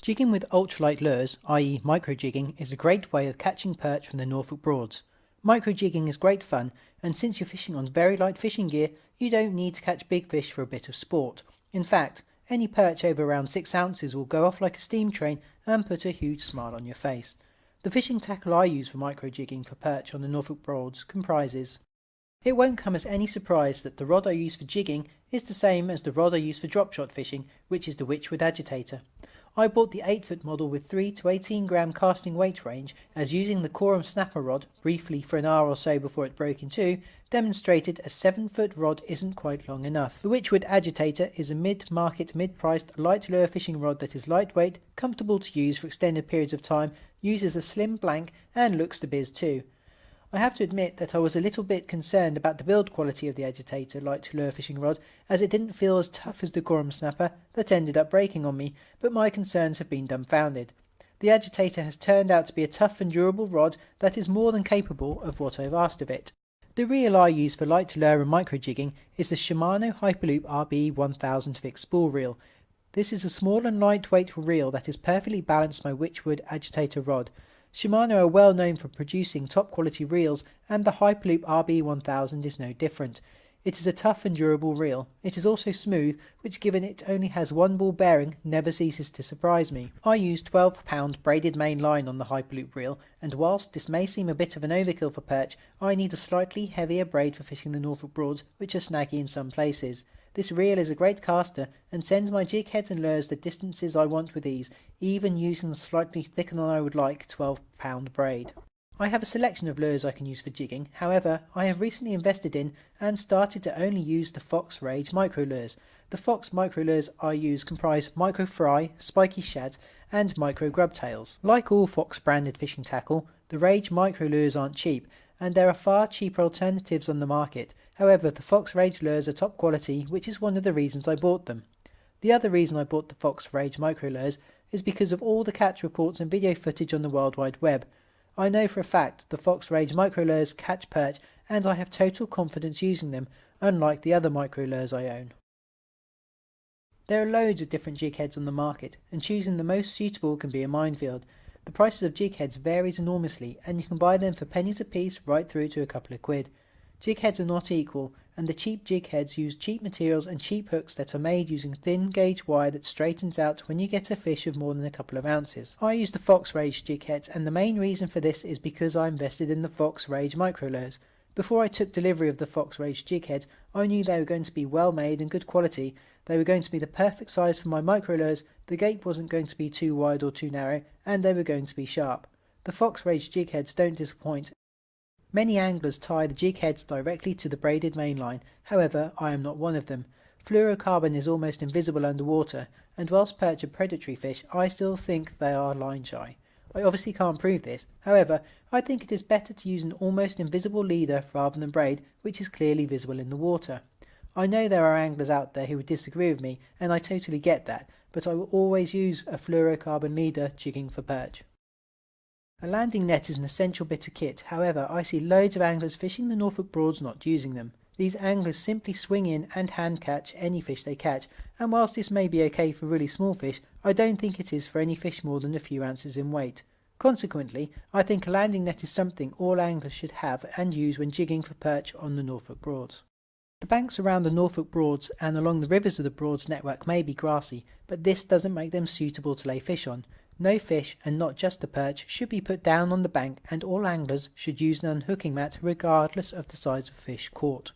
Jigging with ultralight lures, i.e. micro-jigging, is a great way of catching perch from the Norfolk Broads. Micro-jigging is great fun, and since you're fishing on very light fishing gear, you don't need to catch big fish for a bit of sport. In fact, any perch over around 6 ounces will go off like a steam train and put a huge smile on your face. The fishing tackle I use for micro-jigging for perch on the Norfolk Broads comprises. It won't come as any surprise that the rod I use for jigging is the same as the rod I use for drop shot fishing, which is the Witchwood agitator. I bought the 8-foot model with 3 to 18 gram casting weight range, as using the Corum snapper rod briefly for an hour or so before it broke in two demonstrated a 7-foot rod isn't quite long enough. The Witchwood agitator is a mid-market, mid-priced light lure fishing rod that is lightweight, comfortable to use for extended periods of time, uses a slim blank and looks the biz too. I have to admit that I was a little bit concerned about the build quality of the agitator light lure fishing rod, as it didn't feel as tough as the Corum snapper that ended up breaking on me, but my concerns have been dumbfounded. The agitator has turned out to be a tough and durable rod that is more than capable of what I've asked of it. The reel I use for light lure and micro jigging is the Shimano Hyperloop RB 1000 fixed spool reel. This is a small and lightweight reel that is perfectly balanced my Witchwood agitator rod. Shimano are well known for producing top quality reels, and the Hyperloop RB 1000 is no different. It is a tough and durable reel. It is also smooth, which given it only has one ball bearing never ceases to surprise me. I use 12-pound braided main line on the Hyperloop reel, and whilst this may seem a bit of an overkill for perch, I need a slightly heavier braid for fishing the Norfolk Broads, which are snaggy in some places. This reel is a great caster and sends my jig heads and lures the distances I want with ease, even using the slightly thicker than I would like 12-pound braid. I have a selection of lures I can use for jigging. However, I have recently invested in and started to only use the Fox Rage micro lures. The Fox micro lures I use comprise micro fry, spiky shads and micro grub tails. Like all Fox branded fishing tackle, the Rage micro lures aren't cheap, and there are far cheaper alternatives on the market. However, the Fox Rage lures are top quality, which is one of the reasons I bought them. The other reason I bought the Fox Rage micro lures is because of all the catch reports and video footage on the World Wide Web. I know for a fact the Fox Rage micro lures catch perch, and I have total confidence using them, unlike the other micro lures I own. There are loads of different jig heads on the market, and choosing the most suitable can be a minefield. The prices of jig heads varies enormously, and you can buy them for pennies a piece right through to a couple of quid. Jig heads are not equal, and the cheap jig heads use cheap materials and cheap hooks that are made using thin gauge wire that straightens out when you get a fish of more than a couple of ounces. I use the Fox Rage jig heads, and the main reason for this is because I invested in the Fox Rage micro lures. Before I took delivery of the Fox Rage jig heads, I knew they were going to be well made and good quality. They were going to be the perfect size for my micro lures, the gape wasn't going to be too wide or too narrow, and they were going to be sharp. The Fox Rage jig heads don't disappoint. Many anglers tie the jig heads directly to the braided main line, however I am not one of them. Fluorocarbon is almost invisible underwater, and whilst perch are predatory fish, I still think they are line shy. I obviously can't prove this, however I think it is better to use an almost invisible leader rather than braid, which is clearly visible in the water. I know there are anglers out there who would disagree with me, and I totally get that, but I will always use a fluorocarbon leader jigging for perch. A landing net is an essential bit of kit, however I see loads of anglers fishing the Norfolk Broads not using them. These anglers simply swing in and hand catch any fish they catch, and whilst this may be okay for really small fish, I don't think it is for any fish more than a few ounces in weight. Consequently, I think a landing net is something all anglers should have and use when jigging for perch on the Norfolk Broads. The banks around the Norfolk Broads and along the rivers of the Broads network may be grassy, but this doesn't make them suitable to lay fish on. No fish, and not just the perch, should be put down on the bank, and all anglers should use an unhooking mat regardless of the size of fish caught.